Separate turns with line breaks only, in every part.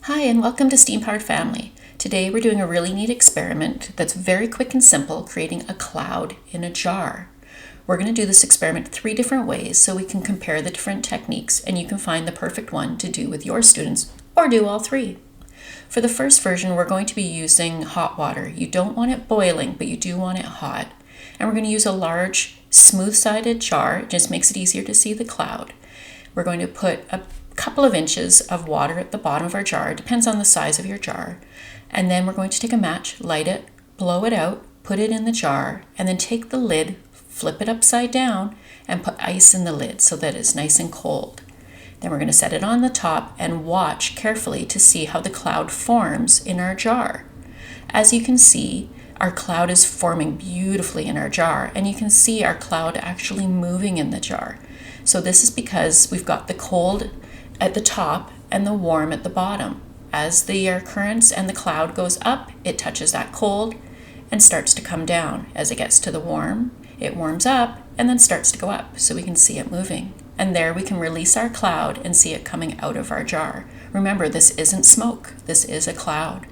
Hi, and welcome to Steam Powered Family. Today we're doing a really neat experiment that's very quick and simple, creating a cloud in a jar. We're going to do this experiment 3 different ways so we can compare the different techniques and you can find the perfect one to do with your students or do all 3. For the first version, we're going to be using hot water. You don't want it boiling, but you do want it hot. And we're going to use a large, smooth-sided jar. It just makes it easier to see the cloud. We're going to put a couple of inches of water at the bottom of our jar. It depends on the size of your jar. And then we're going to take a match, light it, blow it out, put it in the jar, and then take the lid, flip it upside down, and put ice in the lid so that it's nice and cold. Then we're going to set it on the top and watch carefully to see how the cloud forms in our jar. As you can see, our cloud is forming beautifully in our jar, and you can see our cloud actually moving in the jar. So this is because we've got the cold at the top and the warm at the bottom. As the air currents and the cloud goes up, it touches that cold and starts to come down. As it gets to the warm, it warms up and then starts to go up, so we can see it moving. And there we can release our cloud and see it coming out of our jar. Remember, this isn't smoke, this is a cloud.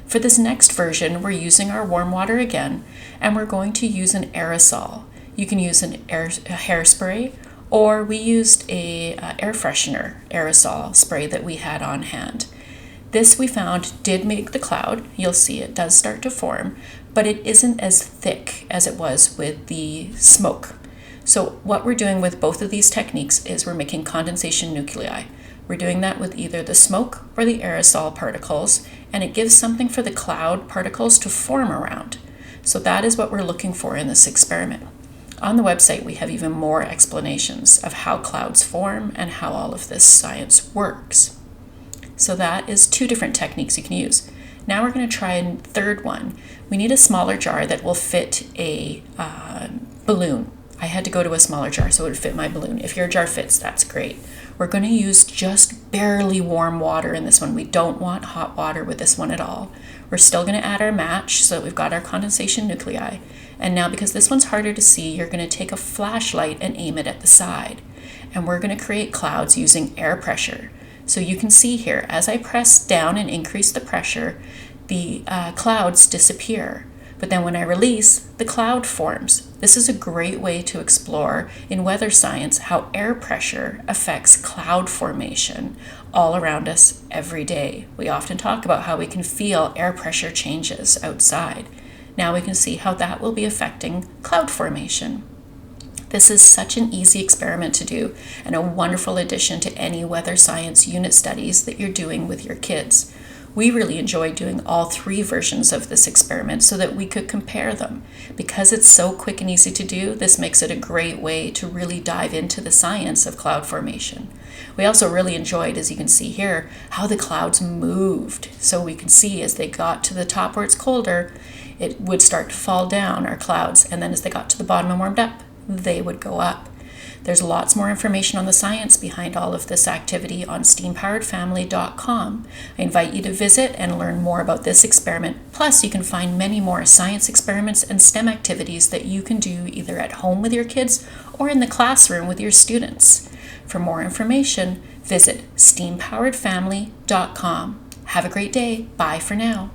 For this next version, we're using our warm water again, and we're going to use an aerosol. You can use a hairspray, or we used a air freshener aerosol spray that we had on hand. This we found did make the cloud. You'll see it does start to form, but it isn't as thick as it was with the smoke. So what we're doing with both of these techniques is we're making condensation nuclei. We're doing that with either the smoke or the aerosol particles, and it gives something for the cloud particles to form around. So that is what we're looking for in this experiment. On the website, we have even more explanations of how clouds form and how all of this science works. So that is 2 different techniques you can use. Now we're going to try a third one. We need a smaller jar that will fit a balloon. I had to go to a smaller jar so it would fit my balloon. If your jar fits, that's great. We're going to use just barely warm water in this one. We don't want hot water with this one at all. We're still going to add our match so that we've got our condensation nuclei. And now, because this one's harder to see, you're going to take a flashlight and aim it at the side. And we're going to create clouds using air pressure. So you can see here, as I press down and increase the pressure, the clouds disappear. But then when I release, the cloud forms. This is a great way to explore in weather science how air pressure affects cloud formation all around us every day. We often talk about how we can feel air pressure changes outside. Now we can see how that will be affecting cloud formation. This is such an easy experiment to do and a wonderful addition to any weather science unit studies that you're doing with your kids. We really enjoyed doing all 3 versions of this experiment so that we could compare them. Because it's so quick and easy to do, this makes it a great way to really dive into the science of cloud formation. We also really enjoyed, as you can see here, how the clouds moved. So we can see as they got to the top where it's colder, it would start to fall down, our clouds, and then as they got to the bottom and warmed up, they would go up. There's lots more information on the science behind all of this activity on steampoweredfamily.com. I invite you to visit and learn more about this experiment. Plus, you can find many more science experiments and STEM activities that you can do either at home with your kids or in the classroom with your students. For more information, visit steampoweredfamily.com. Have a great day. Bye for now.